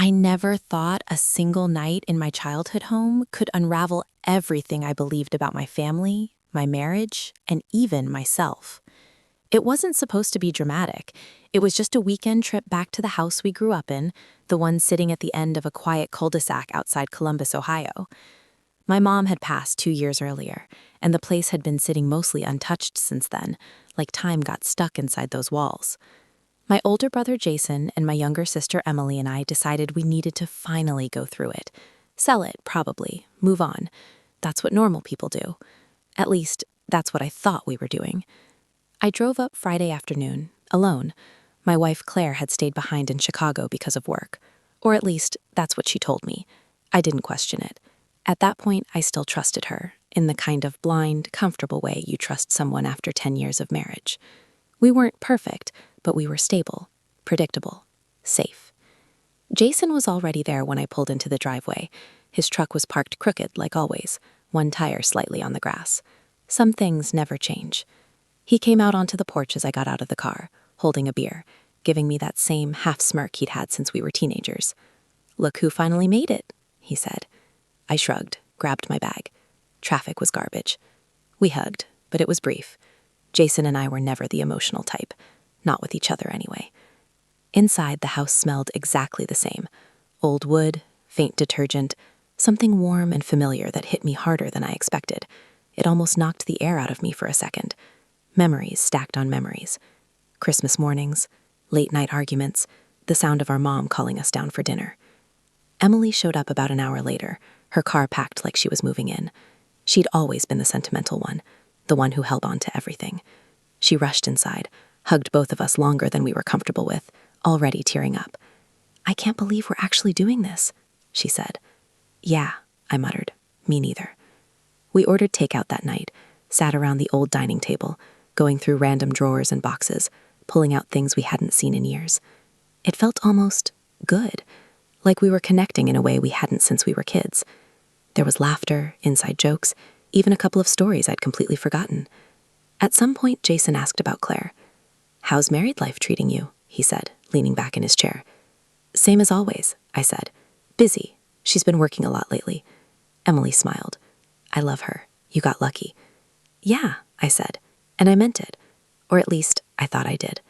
I never thought a single night in my childhood home could unravel everything I believed about my family, my marriage, and even myself. It wasn't supposed to be dramatic. It was just a weekend trip back to the house we grew up in, the one sitting at the end of a quiet cul-de-sac outside Columbus, Ohio. My mom had passed 2 years earlier, and the place had been sitting mostly untouched since then, like time got stuck inside those walls. My older brother Jason and my younger sister Emily and I decided we needed to finally go through it. Sell it, probably. Move on. That's what normal people do. At least, that's what I thought we were doing. I drove up Friday afternoon, alone. My wife Claire had stayed behind in Chicago because of work. Or at least, that's what she told me. I didn't question it. At that point, I still trusted her, in the kind of blind, comfortable way you trust someone after 10 years of marriage. We weren't perfect, but we were stable, predictable, safe. Jason was already there when I pulled into the driveway. His truck was parked crooked, like always, one tire slightly on the grass. Some things never change. He came out onto the porch as I got out of the car, holding a beer, giving me that same half-smirk he'd had since we were teenagers. "Look who finally made it," he said. I shrugged, grabbed my bag. Traffic was garbage. We hugged, but it was brief. Jason and I were never the emotional type. Not with each other, anyway. Inside, the house smelled exactly the same. Old wood, faint detergent, something warm and familiar that hit me harder than I expected. It almost knocked the air out of me for a second. Memories stacked on memories. Christmas mornings, late-night arguments, the sound of our mom calling us down for dinner. Emily showed up about an hour later, her car packed like she was moving in. She'd always been the sentimental one, the one who held on to everything. She rushed inside, hugged both of us longer than we were comfortable with, already tearing up. "I can't believe we're actually doing this," she said. "Yeah," I muttered. "Me neither." We ordered takeout that night, sat around the old dining table, going through random drawers and boxes, pulling out things we hadn't seen in years. It felt almost good, like we were connecting in a way we hadn't since we were kids. There was laughter, inside jokes, even a couple of stories I'd completely forgotten. At some point, Jason asked about Claire. "How's married life treating you?" he said, leaning back in his chair. "Same as always," I said. "Busy. She's been working a lot lately." Emily smiled. "I love her. You got lucky." "Yeah," I said, and I meant it. Or at least, I thought I did.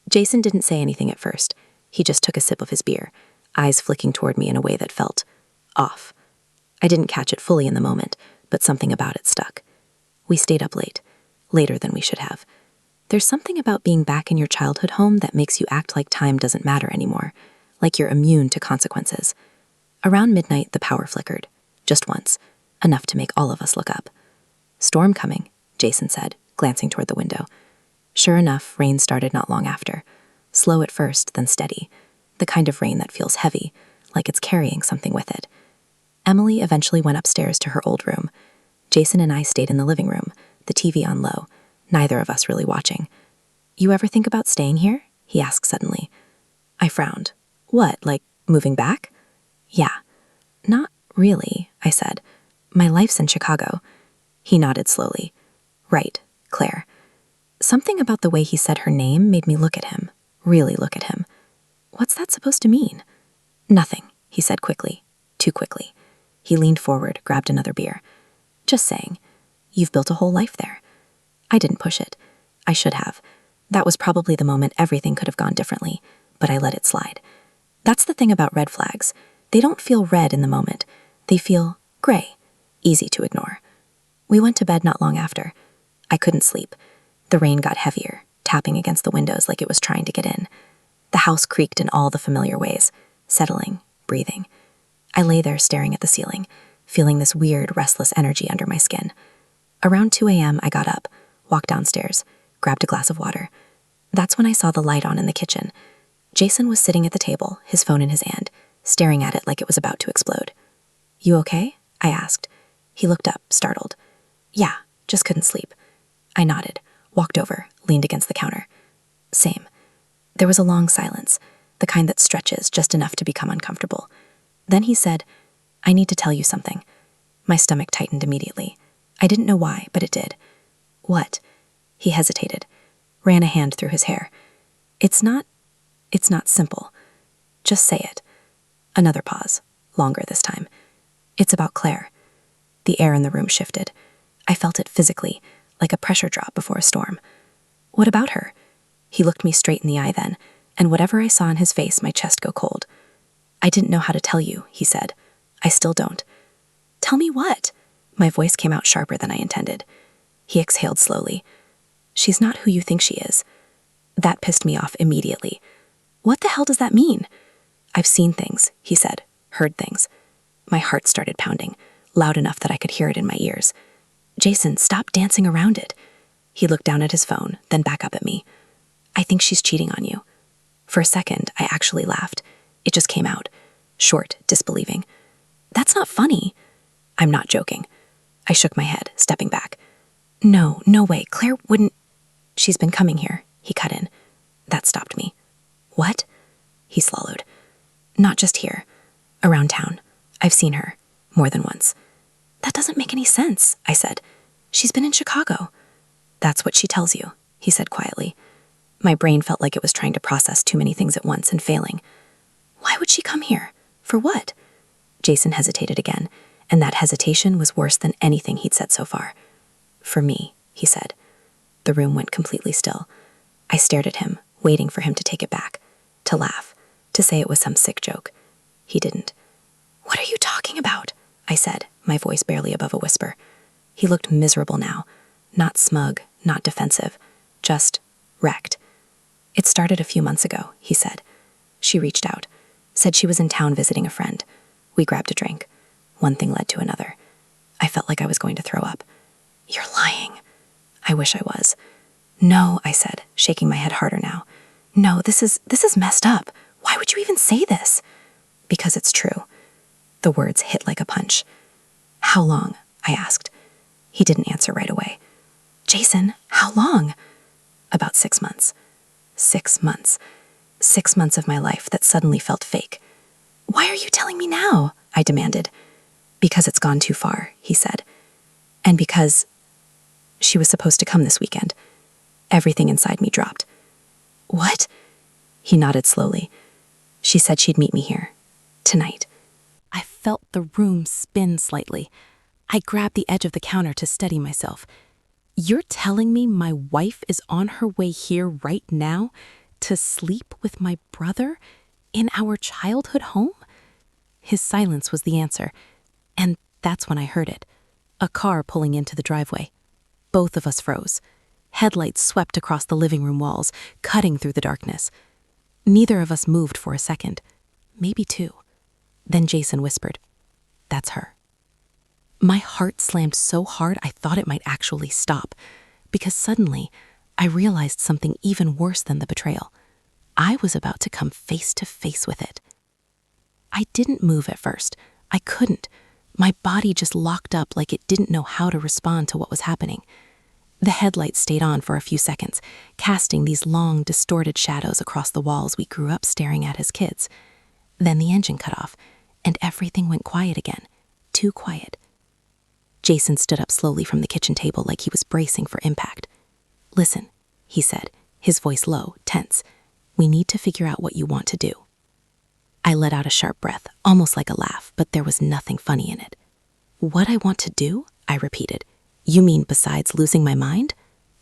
Jason didn't say anything at first. He just took a sip of his beer, eyes flicking toward me in a way that felt off. I didn't catch it fully in the moment, but something about it stuck. We stayed up late, later than we should have. There's something about being back in your childhood home that makes you act like time doesn't matter anymore, like you're immune to consequences. Around midnight, the power flickered, just once, enough to make all of us look up. "Storm coming," Jason said, glancing toward the window. Sure enough, rain started not long after. Slow at first, then steady. The kind of rain that feels heavy, like it's carrying something with it. Emily eventually went upstairs to her old room. Jason and I stayed in the living room, the TV on low, neither of us really watching. "You ever think about staying here?" he asked suddenly. I frowned. "What, like moving back?" "Yeah." "Not really," I said. "My life's in Chicago." He nodded slowly. "Right, Claire." Something about the way he said her name made me look at him, really look at him. "What's that supposed to mean?" "Nothing," he said quickly, too quickly. He leaned forward, grabbed another beer. "Just saying, you've built a whole life there." I didn't push it. I should have. That was probably the moment everything could have gone differently, but I let it slide. That's the thing about red flags. They don't feel red in the moment. They feel gray, easy to ignore. We went to bed not long after. I couldn't sleep. The rain got heavier, tapping against the windows like it was trying to get in. The house creaked in all the familiar ways, settling, breathing. I lay there staring at the ceiling, feeling this weird, restless energy under my skin. Around 2 a.m., I got up, walked downstairs, grabbed a glass of water. That's when I saw the light on in the kitchen. Jason was sitting at the table, his phone in his hand, staring at it like it was about to explode. "You okay?" I asked. He looked up, startled. "Yeah, just couldn't sleep." I nodded, walked over, leaned against the counter. "Same." There was a long silence, the kind that stretches just enough to become uncomfortable. Then he said, "I need to tell you something." My stomach tightened immediately. I didn't know why, but it did. "What?" He hesitated, ran a hand through his hair. It's not simple. Just say it." Another pause, longer this time. It's about Claire. The air in the room shifted. I felt it physically, like a pressure drop before a storm. What about her? He looked me straight in the eye then, and whatever I saw in his face, my chest go cold. I didn't know how to tell you, he said. I still don't. Tell me what? My voice came out sharper than I intended. He exhaled slowly. She's not who you think she is. That pissed me off immediately. What the hell does that mean? I've seen things, he said, heard things. My heart started pounding, loud enough that I could hear it in my ears. Jason, stop dancing around it. He looked down at his phone, then back up at me. I think she's cheating on you. For a second, I actually laughed. It just came out. Short, disbelieving. That's not funny. I'm not joking. I shook my head, stepping back. No way. Claire wouldn't... She's been coming here, he cut in. That stopped me. What? He swallowed. Not just here. Around town. I've seen her. More than once. That doesn't make any sense, I said. She's been in Chicago. That's what she tells you, he said quietly. My brain felt like it was trying to process too many things at once and failing. Why would she come here? For what? Jason hesitated again, and that hesitation was worse than anything he'd said so far. For me, he said. The room went completely still. I stared at him, waiting for him to take it back, to laugh, to say it was some sick joke. He didn't. What are you talking about? I said, my voice barely above a whisper. He looked miserable now, not smug, not defensive, just wrecked. It started a few months ago, he said. She reached out, said she was in town visiting a friend. We grabbed a drink. One thing led to another. I felt like I was going to throw up. You're lying. I wish I was. No, I said, shaking my head harder now. No, this is messed up. Why would you even say this? Because it's true. The words hit like a punch. How long? I asked. He didn't answer right away. Jason, how long? About 6 months. 6 months. 6 months of my life that suddenly felt fake. Why are you telling me now? I demanded. Because it's gone too far, he said. And because she was supposed to come this weekend. Everything inside me dropped. What? He nodded slowly. She said she'd meet me here. Tonight. I felt the room spin slightly. I grabbed the edge of the counter to steady myself. You're telling me my wife is on her way here right now to sleep with my brother in our childhood home? His silence was the answer, and that's when I heard it. A car pulling into the driveway. Both of us froze. Headlights swept across the living room walls, cutting through the darkness. Neither of us moved for a second, maybe 2. Then Jason whispered, "That's her." My heart slammed so hard I thought it might actually stop, because suddenly I realized something even worse than the betrayal. I was about to come face to face with it. I didn't move at first. I couldn't. My body just locked up like it didn't know how to respond to what was happening. The headlights stayed on for a few seconds, casting these long, distorted shadows across the walls we grew up staring at as kids. Then the engine cut off, and everything went quiet again. Too quiet. Jason stood up slowly from the kitchen table like he was bracing for impact. "Listen," he said, his voice low, tense. "We need to figure out what you want to do." I let out a sharp breath, almost like a laugh, but there was nothing funny in it. "What I want to do?" I repeated. "You mean besides losing my mind?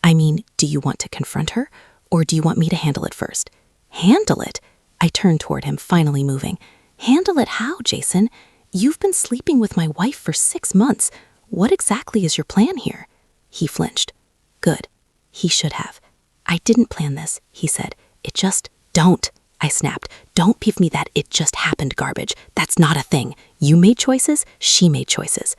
I mean, do you want to confront her, or do you want me to handle it first?" "Handle it?" I turned toward him, finally moving. "Handle it how, Jason? You've been sleeping with my wife for 6 months. What exactly is your plan here?" He flinched. Good. He should have. "I didn't plan this," he said. "It just..." "Don't," I snapped. "Don't give me that 'it just happened' garbage. That's not a thing. You made choices, she made choices."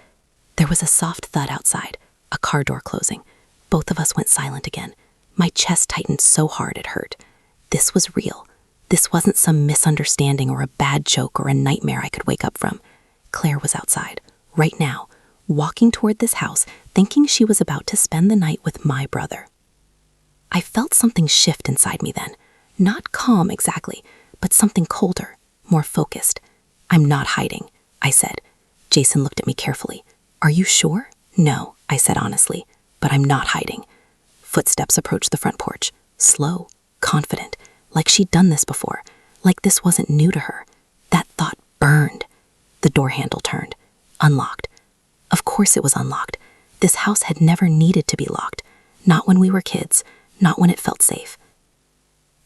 There was a soft thud outside, a car door closing. Both of us went silent again. My chest tightened so hard it hurt. This was real. This wasn't some misunderstanding or a bad joke or a nightmare I could wake up from. Claire was outside, right now, walking toward this house, thinking she was about to spend the night with my brother. I felt something shift inside me then. Not calm exactly, but something colder, more focused. "I'm not hiding," I said. Jason looked at me carefully. "Are you sure?" "No," I said honestly, "but I'm not hiding." Footsteps approached the front porch, slow, confident, like she'd done this before, like this wasn't new to her. That thought burned door handle turned. Unlocked. Of course it was unlocked. This house had never needed to be locked. Not when we were kids. Not when it felt safe.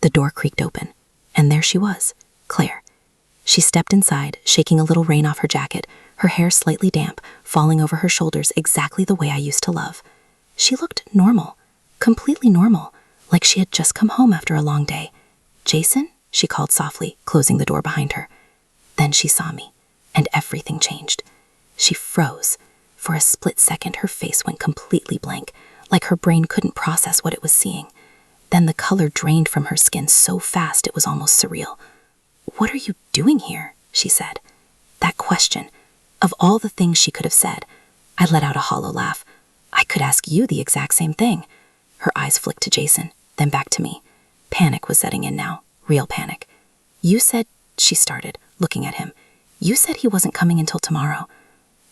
The door creaked open, and there she was, Claire. She stepped inside, shaking a little rain off her jacket, her hair slightly damp, falling over her shoulders exactly the way I used to love. She looked normal, completely normal, like she had just come home after a long day. "Jason?" she called softly, closing the door behind her. Then she saw me, and everything changed. She froze. For a split second, her face went completely blank, like her brain couldn't process what it was seeing. Then the color drained from her skin so fast it was almost surreal. "What are you doing here?" she said. That question, of all the things she could have said, I let out a hollow laugh. "I could ask you the exact same thing." Her eyes flicked to Jason, then back to me. Panic was setting in now, real panic. "You said," she started, looking at him. "You said he wasn't coming until tomorrow."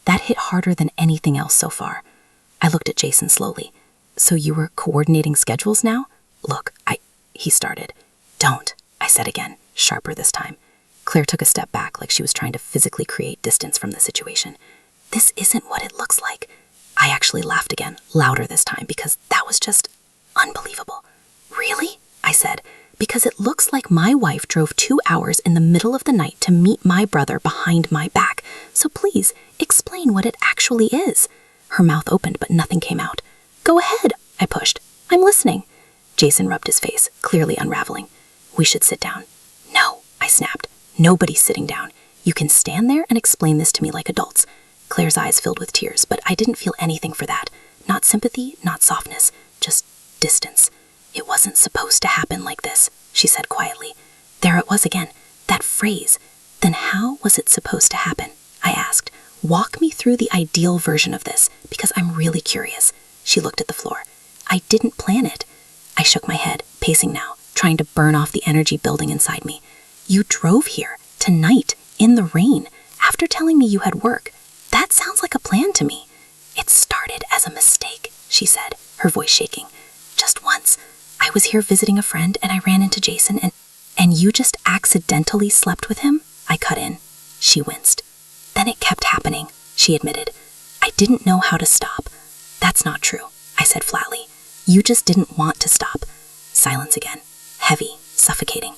That hit harder than anything else so far. I looked at Jason slowly. "So you were coordinating schedules now?" "Look, he started. "Don't," I said again, sharper this time. Claire took a step back like she was trying to physically create distance from the situation. "This isn't what it looks like." I actually laughed again, louder this time, because that was just unbelievable. "Really?" I said, "because it looks like my wife drove 2 hours in the middle of the night to meet my brother behind my back. So please, explain what it actually is." Her mouth opened, but nothing came out. "Go ahead," I pushed. "I'm listening." Jason rubbed his face, clearly unraveling. "We should sit down." "No," I snapped. "Nobody's sitting down. You can stand there and explain this to me like adults." Claire's eyes filled with tears, but I didn't feel anything for that. Not sympathy, not softness, just distance. "It wasn't supposed to happen like this," she said quietly. There it was again, that phrase. "Then how was it supposed to happen?" I asked. "Walk me through the ideal version of this, because I'm really curious." She looked at the floor. "I didn't plan it." I shook my head, pacing now, trying to burn off the energy building inside me. "You drove here, tonight, in the rain, after telling me you had work. That sounds like a plan to me." "It started as a mistake," she said, her voice shaking. "Just once. I was here visiting a friend and I ran into Jason and you just accidentally slept with him?" I cut in. She winced. "Then it kept happening," she admitted. "I didn't know how to stop." "That's not true," I said flatly. "You just didn't want to stop." Silence again. Heavy, suffocating.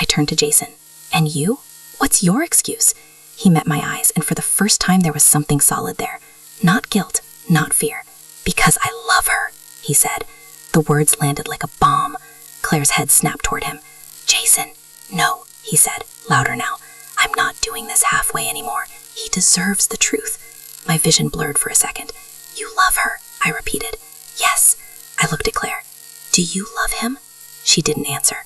I turned to Jason. "And you? What's your excuse?" He met my eyes, and for the first time there was something solid there. Not guilt, not fear. "Because I love her," he said. The words landed like a bomb. Claire's head snapped toward him. "Jason." "No," he said, louder now. "I'm not doing this halfway anymore. He deserves the truth." My vision blurred for a second. "You love her," I repeated. "Yes." I looked at Claire. "Do you love him?" She didn't answer.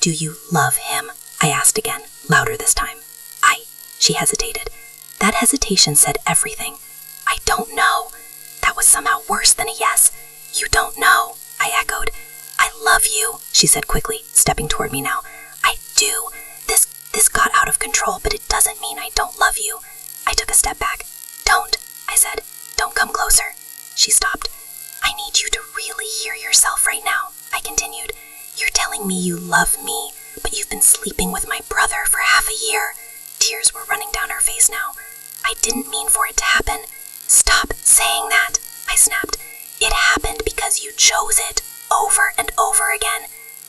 "Do you love him?" I asked again, louder this time. She hesitated. That hesitation said everything. "I don't know." That was somehow worse than a yes. "You don't know," I echoed. "I love you," she said quickly, stepping toward me now. "I do. This got out of control, but it doesn't mean I don't love you." I took a step back. "Don't," I said. "Don't come closer." She stopped. "I need you to really hear yourself right now," I continued. "You're telling me you love me, but you've been sleeping with my brother for half a year." Tears were running down her face now. "I didn't mean for it to happen." "Stop saying that," I snapped. "It happened because you chose it, over and over again."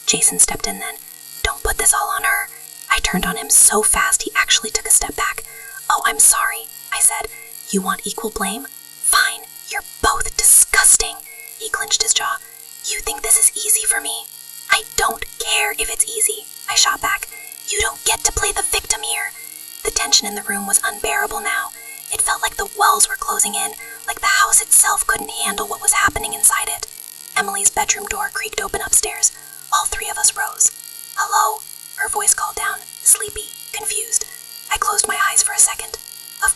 Jason stepped in then. "Don't put this all on her." I turned on him so fast he actually took a step back. "Oh, I'm sorry," I said. "You want equal blame? Fine, you're both disgusting." He clenched his jaw. "You think this is easy for me?" "I don't care if it's easy," I shot back. "You don't get to play the victim here." The tension in the room was unbearable now. It felt like the walls were closing in, like the house itself couldn't handle what was happening inside it. Emily's bedroom door creaked open upstairs. All three of us rose. "Hello?" Her voice called down, sleepy, confused. I closed my eyes for a second. Of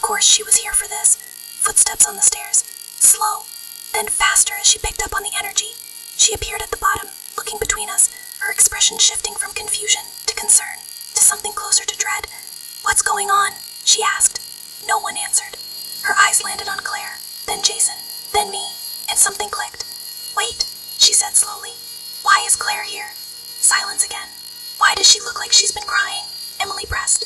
course she was here for this. Footsteps on the stairs, slow, then faster as she picked up on the energy. She appeared at the bottom, looking between us, her expression shifting from confusion to concern, to something closer to dread. "What's going on?" she asked. No one answered. Her eyes landed on Claire, then Jason, then me, and something clicked. "Wait," she said slowly. "Why is Claire here?" Silence again. "Why does she look like she's been crying?" Emily pressed.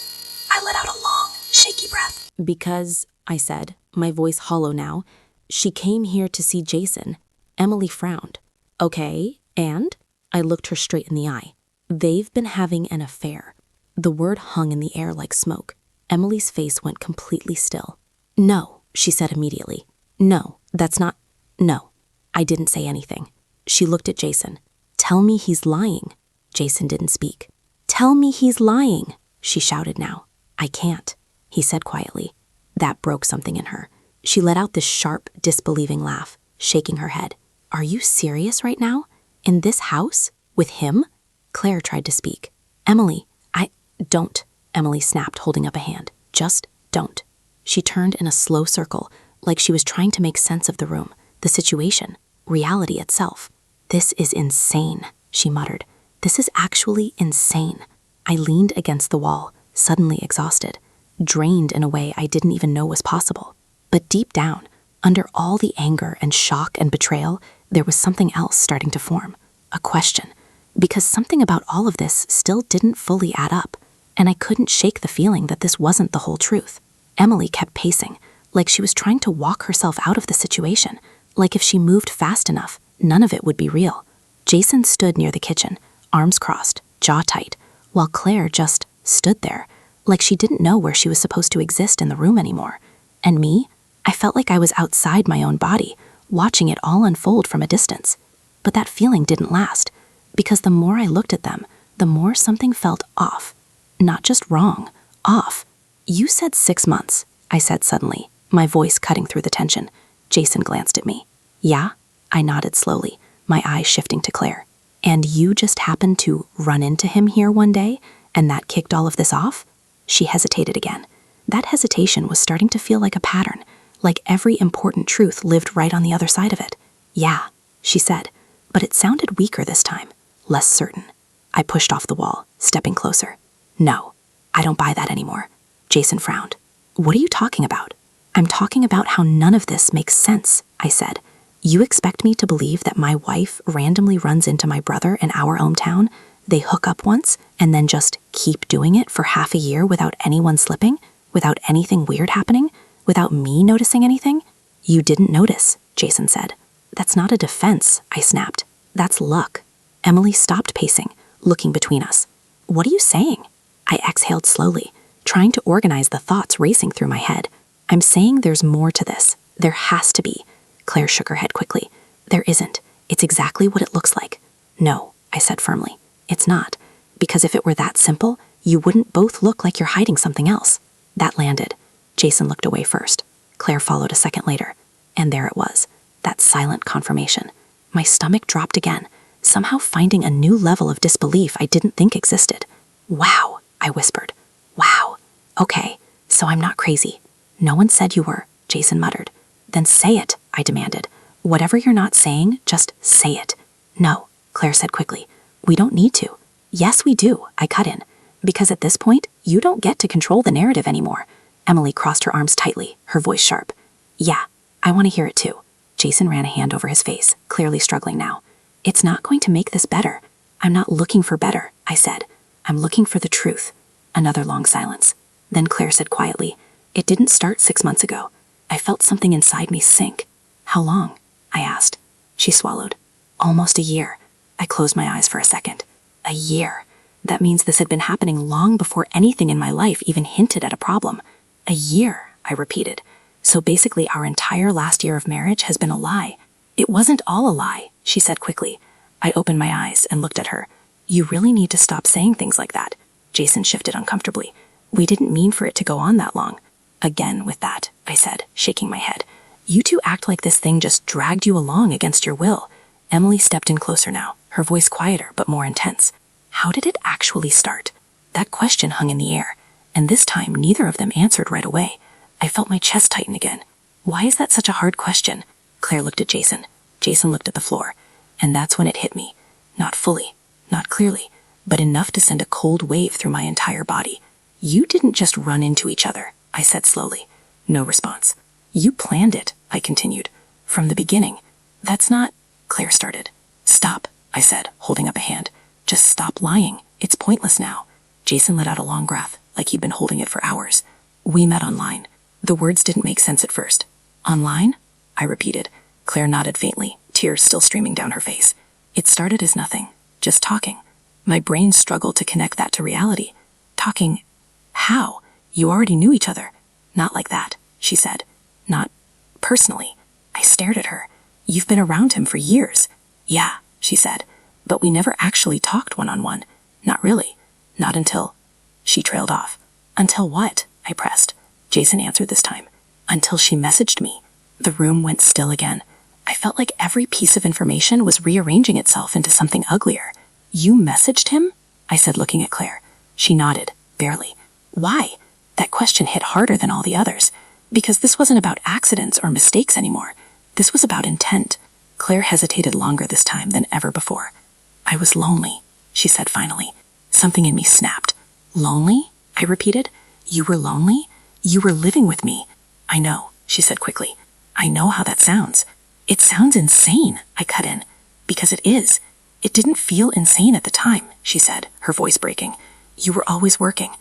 I let out a long, shaky shaky breath. Because, I said, my voice hollow now, she came here to see Jason. Emily frowned. Okay, and? I looked her straight in the eye. They've been having an affair. The word hung in the air like smoke. Emily's face went completely still. No, she said immediately. No, that's not... No. I didn't say anything. She looked at Jason. Tell me he's lying. Jason didn't speak. Tell me he's lying, she shouted now. I can't, he said quietly. That broke something in her. She let out this sharp, disbelieving laugh, shaking her head. Are you serious right now? In this house? With him? Claire tried to speak. Emily, don't, Emily snapped, holding up a hand. Just don't. She turned in a slow circle, like she was trying to make sense of the room, the situation, reality itself. This is insane, she muttered. This is actually insane. I leaned against the wall, suddenly exhausted, drained in a way I didn't even know was possible. But deep down, under all the anger and shock and betrayal, there was something else starting to form. A question. Because something about all of this still didn't fully add up, and I couldn't shake the feeling that this wasn't the whole truth. Emily kept pacing, like she was trying to walk herself out of the situation, like if she moved fast enough, none of it would be real. Jason stood near the kitchen, arms crossed, jaw tight, while Claire just stood there, like she didn't know where she was supposed to exist in the room anymore. And me? I felt like I was outside my own body, watching it all unfold from a distance. But that feeling didn't last, because the more I looked at them, the more something felt off. Not just wrong, off. You said 6 months, I said suddenly, my voice cutting through the tension. Jason glanced at me. Yeah? I nodded slowly, my eyes shifting to Claire. And you just happened to run into him here one day, and that kicked all of this off? She hesitated again. That hesitation was starting to feel like a pattern, like every important truth lived right on the other side of it. Yeah, she said, but it sounded weaker this time, less certain. I pushed off the wall, stepping closer. No, I don't buy that anymore. Jason frowned. What are you talking about? I'm talking about how none of this makes sense, I said. You expect me to believe that my wife randomly runs into my brother in our hometown, they hook up once, and then just keep doing it for half a year without anyone slipping, without anything weird happening, without me noticing anything? You didn't notice, Jason said. That's not a defense, I snapped. That's luck. Emily stopped pacing, looking between us. What are you saying? I exhaled slowly, trying to organize the thoughts racing through my head. I'm saying there's more to this. There has to be. Claire shook her head quickly. There isn't. It's exactly what it looks like. No, I said firmly. It's not. Because if it were that simple, you wouldn't both look like you're hiding something else. That landed. Jason looked away first. Claire followed a second later. And there it was. That silent confirmation. My stomach dropped again, somehow finding a new level of disbelief I didn't think existed. Wow, I whispered. Wow. Okay, so I'm not crazy. No one said you were, Jason muttered. Then say it, I demanded. Whatever you're not saying, just say it. No, Claire said quickly. We don't need to. Yes, we do, I cut in. Because at this point, you don't get to control the narrative anymore. Emily crossed her arms tightly, her voice sharp. Yeah, I want to hear it too. Jason ran a hand over his face, clearly struggling now. It's not going to make this better. I'm not looking for better, I said. I'm looking for the truth. Another long silence. Then Claire said quietly, It didn't start 6 months ago. I felt something inside me sink. How long? I asked. She swallowed. Almost a year. I closed my eyes for a second. A year. That means this had been happening long before anything in my life even hinted at a problem. A year, I repeated. So basically our entire last year of marriage has been a lie. It wasn't all a lie, she said quickly. I opened my eyes and looked at her. You really need to stop saying things like that. Jason shifted uncomfortably. We didn't mean for it to go on that long. Again with that, I said, shaking my head. You two act like this thing just dragged you along against your will. Emily stepped in closer now, her voice quieter but more intense. How did it actually start? That question hung in the air, and this time neither of them answered right away. I felt my chest tighten again. Why is that such a hard question? Claire looked at Jason. Jason looked at the floor. And that's when it hit me. Not fully, not clearly, but enough to send a cold wave through my entire body. You didn't just run into each other, I said slowly. No response. You planned it, I continued. From the beginning. That's not... Claire started. Stop, I said, holding up a hand. Just stop lying. It's pointless now. Jason let out a long breath, like he'd been holding it for hours. We met online. The words didn't make sense at first. Online? I repeated. Claire nodded faintly, tears still streaming down her face. It started as nothing, just talking. My brain struggled to connect that to reality. Talking? How? You already knew each other. Not like that, she said. Not personally. I stared at her. You've been around him for years. Yeah, she said. But we never actually talked one-on-one. Not really. Not until... She trailed off. Until what? I pressed. Jason answered this time. Until she messaged me. The room went still again. I felt like every piece of information was rearranging itself into something uglier. You messaged him? I said, looking at Claire. She nodded, barely. Why? That question hit harder than all the others. Because this wasn't about accidents or mistakes anymore. This was about intent. Claire hesitated longer this time than ever before. I was lonely, she said finally. Something in me snapped. Lonely? I repeated. You were lonely? You were living with me. I know, she said quickly. I know how that sounds. It sounds insane, I cut in. Because it is. It didn't feel insane at the time, she said, her voice breaking. You were always working,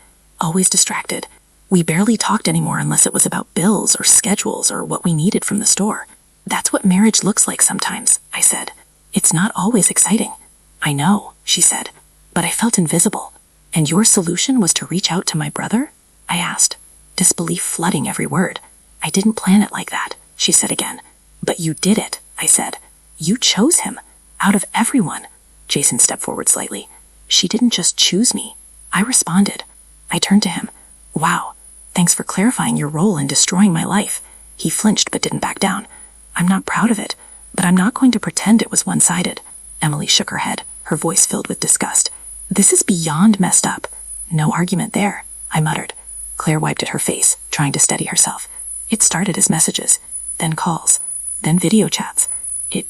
always distracted. We barely talked anymore unless it was about bills or schedules or what we needed from the store. That's what marriage looks like sometimes, I said. It's not always exciting. I know, she said, but I felt invisible. And your solution was to reach out to my brother? I asked, disbelief flooding every word. I didn't plan it like that, she said again. But you did it, I said. You chose him. Out of everyone. Jason stepped forward slightly. She didn't just choose me. I responded. I turned to him. Wow, thanks for clarifying your role in destroying my life. He flinched but didn't back down. I'm not proud of it, but I'm not going to pretend it was one-sided. Emily shook her head, her voice filled with disgust. This is beyond messed up. No argument there, I muttered. Claire wiped at her face, trying to steady herself. It started as messages, then calls, then video chats. It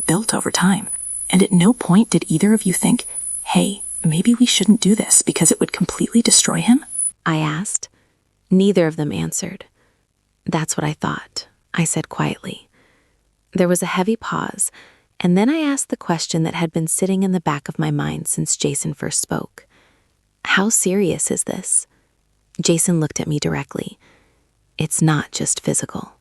built over time. And at no point did either of you think, hey, maybe we shouldn't do this because it would completely destroy him? I asked. Neither of them answered. That's what I thought, I said quietly. There was a heavy pause, and then I asked the question that had been sitting in the back of my mind since Jason first spoke. How serious is this? Jason looked at me directly. It's not just physical.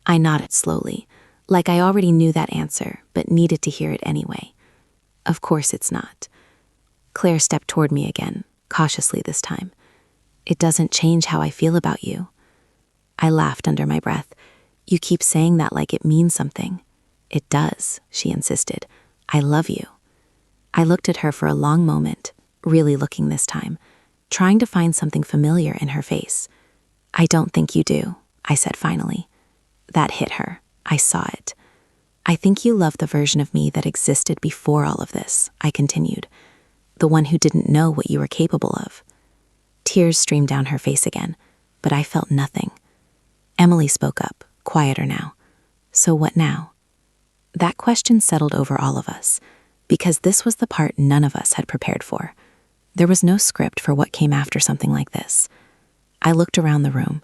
I nodded slowly, like I already knew that answer, but needed to hear it anyway. Of course it's not. Claire stepped toward me again, cautiously this time. It doesn't change how I feel about you. I laughed under my breath. You keep saying that like it means something. It does, she insisted. I love you. I looked at her for a long moment, really looking this time, trying to find something familiar in her face. I don't think you do, I said finally. That hit her. I saw it. I think you love the version of me that existed before all of this, I continued. The one who didn't know what you were capable of. Tears streamed down her face again, but I felt nothing. Emily spoke up, quieter now. So what now? That question settled over all of us, because this was the part none of us had prepared for. There was no script for what came after something like this. I looked around the room,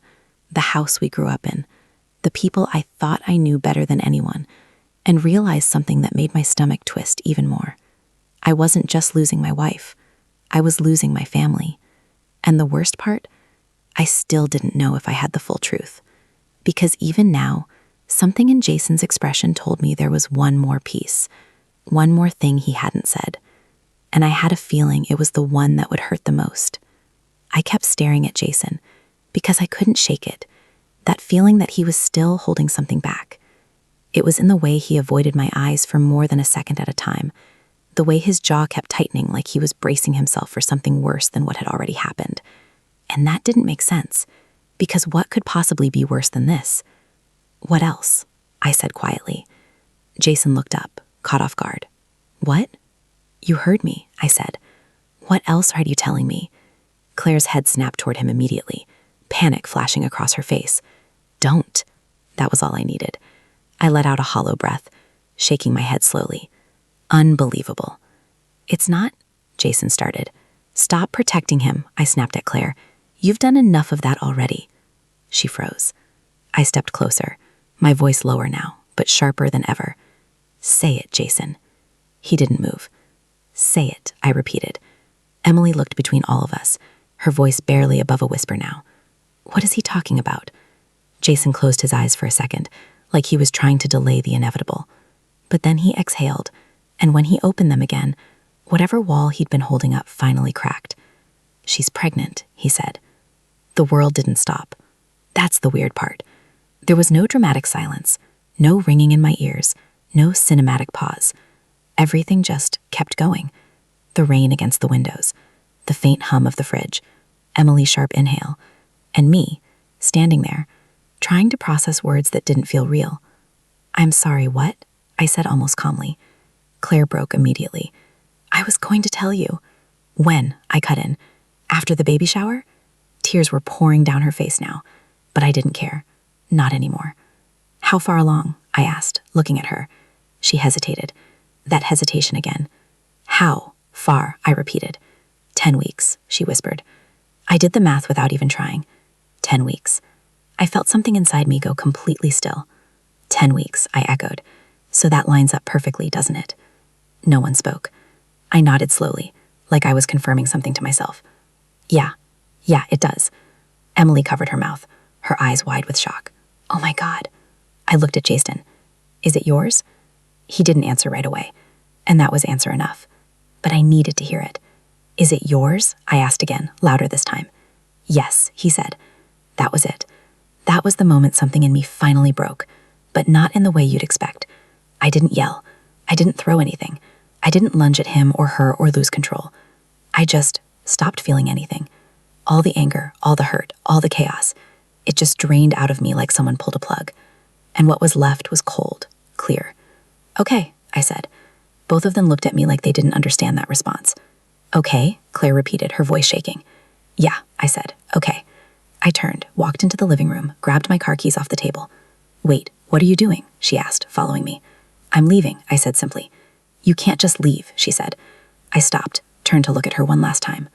the house we grew up in, the people I thought I knew better than anyone, and realized something that made my stomach twist even more. I wasn't just losing my wife. I was losing my family. And the worst part, I still didn't know if I had the full truth. Because even now, something in Jason's expression told me there was one more piece, one more thing he hadn't said. And I had a feeling it was the one that would hurt the most. I kept staring at Jason because I couldn't shake it, that feeling that he was still holding something back. It was in the way he avoided my eyes for more than a second at a time, the way his jaw kept tightening like he was bracing himself for something worse than what had already happened. And that didn't make sense, because what could possibly be worse than this? What else? I said quietly. Jason looked up, caught off guard. What? You heard me, I said. What else are you telling me? Claire's head snapped toward him immediately, panic flashing across her face. Don't. That was all I needed. I let out a hollow breath, shaking my head slowly. Unbelievable. It's not, Jason started. Stop protecting him, I snapped at Claire. You've done enough of that already. She froze. I stepped closer, my voice lower now, but sharper than ever. Say it, Jason. He didn't move. Say it, I repeated. Emily looked between all of us, her voice barely above a whisper now. What is he talking about? Jason closed his eyes for a second, like he was trying to delay the inevitable. But then he exhaled, and when he opened them again, whatever wall he'd been holding up finally cracked. "She's pregnant," he said. The world didn't stop. That's the weird part. There was no dramatic silence, no ringing in my ears, no cinematic pause. Everything just kept going. The rain against the windows, the faint hum of the fridge, Emily's sharp inhale, and me, standing there, trying to process words that didn't feel real. "I'm sorry, what?" I said almost calmly. Claire broke immediately. "I was going to tell you." "When?" I cut in. "After the baby shower?" Tears were pouring down her face now, but I didn't care. Not anymore. "How far along?" I asked, looking at her. She hesitated. That hesitation again. "How far?" I repeated. 10 weeks, she whispered. I did the math without even trying. 10 weeks. I felt something inside me go completely still. 10 weeks, I echoed. So that lines up perfectly, doesn't it? No one spoke. I nodded slowly, like I was confirming something to myself. Yeah, it does. Emily covered her mouth, her eyes wide with shock. "Oh my God." I looked at Jason. "Is it yours?" He didn't answer right away, and that was answer enough. But I needed to hear it. "Is it yours?" I asked again, louder this time. "Yes," he said. That was it. That was the moment something in me finally broke, but not in the way you'd expect. I didn't yell. I didn't throw anything. I didn't lunge at him or her or lose control. I just stopped feeling anything. All the anger, all the hurt, all the chaos. It just drained out of me like someone pulled a plug. And what was left was cold, clear. "Okay," I said. Both of them looked at me like they didn't understand that response. "Okay," Claire repeated, her voice shaking. "Yeah," I said. "Okay." I turned, walked into the living room, grabbed my car keys off the table. "Wait, what are you doing?" she asked, following me. "I'm leaving," I said simply. "You can't just leave," she said. I stopped, turned to look at her one last time.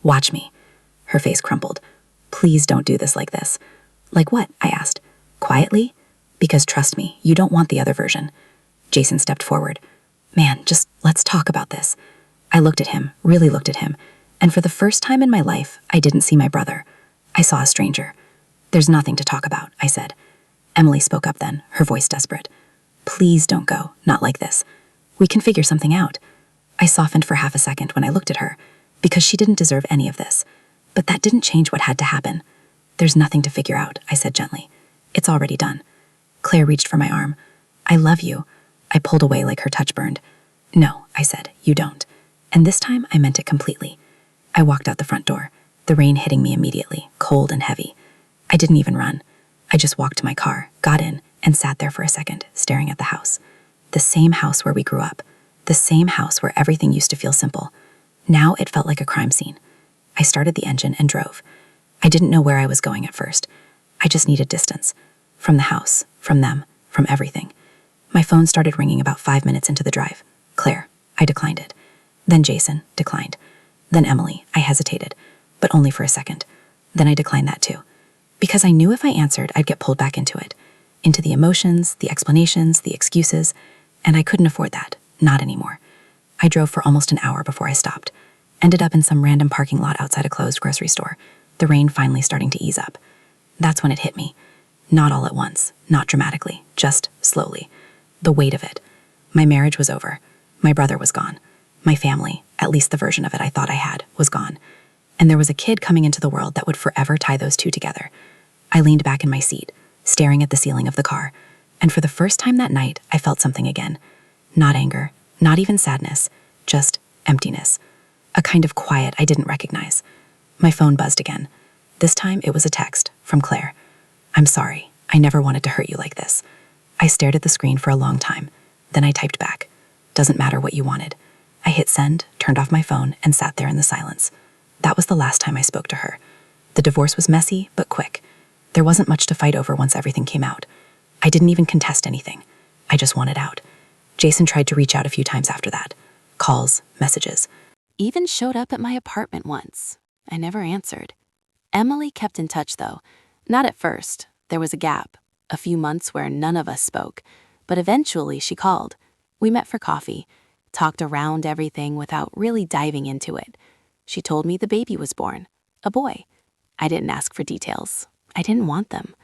"Watch me." Her face crumpled. "Please don't do this like this." "Like what?" I asked. "Quietly? Because trust me, you don't want the other version." Jason stepped forward. "Man, just let's talk about this." I looked at him, really looked at him, and for the first time in my life, I didn't see my brother. I saw a stranger. "There's nothing to talk about," I said. Emily spoke up then, her voice desperate. "Please don't go, not like this. We can figure something out." I softened for half a second when I looked at her, because she didn't deserve any of this. But that didn't change what had to happen. "There's nothing to figure out," I said gently. "It's already done." Claire reached for my arm. "I love you." I pulled away like her touch burned. "No," I said, "you don't." And this time I meant it completely. I walked out the front door, the rain hitting me immediately, cold and heavy. I didn't even run. I just walked to my car, got in, and sat there for a second, staring at the house. The same house where we grew up. The same house where everything used to feel simple. Now it felt like a crime scene. I started the engine and drove. I didn't know where I was going at first. I just needed distance. From the house, from them, from everything. My phone started ringing about 5 minutes into the drive. Claire. I declined it. Then Jason. Declined. Then Emily. I hesitated, but only for a second. Then I declined that too. Because I knew if I answered, I'd get pulled back into it. Into the emotions, the explanations, the excuses, and I couldn't afford that. Not anymore. I drove for almost an hour before I stopped. Ended up in some random parking lot outside a closed grocery store, the rain finally starting to ease up. That's when it hit me. Not all at once, not dramatically, just slowly. The weight of it. My marriage was over. My brother was gone. My family, at least the version of it I thought I had, was gone. And there was a kid coming into the world that would forever tie those two together. I leaned back in my seat, staring at the ceiling of the car, and for the first time that night, I felt something again. Not anger, not even sadness, just emptiness. A kind of quiet I didn't recognize. My phone buzzed again. This time it was a text from Claire. "I'm sorry. I never wanted to hurt you like this." I stared at the screen for a long time. Then I typed back. "Doesn't matter what you wanted." I hit send, turned off my phone, and sat there in the silence. That was the last time I spoke to her. The divorce was messy, but quick. There wasn't much to fight over once everything came out. I didn't even contest anything. I just wanted out. Jason tried to reach out a few times after that. Calls, messages. Even showed up at my apartment once. I never answered. Emily kept in touch, though. Not at first. There was a gap, a few months where none of us spoke. But eventually she called. We met for coffee, talked around everything without really diving into it. She told me the baby was born, a boy. I didn't ask for details. I didn't want them.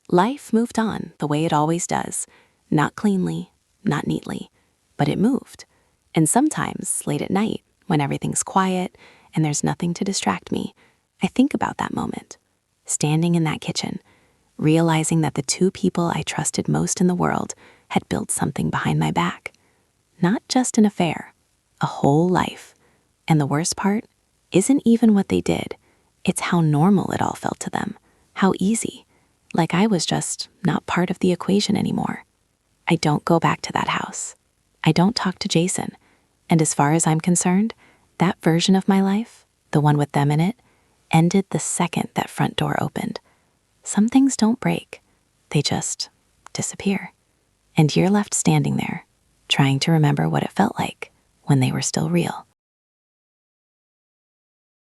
Life moved on the way it always does. Not cleanly, not neatly, but it moved. And sometimes, late at night, when everything's quiet and there's nothing to distract me, I think about that moment, standing in that kitchen, realizing that the two people I trusted most in the world had built something behind my back. Not just an affair, a whole life. And the worst part isn't even what they did. It's how normal it all felt to them, how easy, like I was just not part of the equation anymore. I don't go back to that house. I don't talk to Jason. And as far as I'm concerned, that version of my life, the one with them in it, ended the second that front door opened. Some things don't break. They just disappear. And you're left standing there, trying to remember what it felt like when they were still real.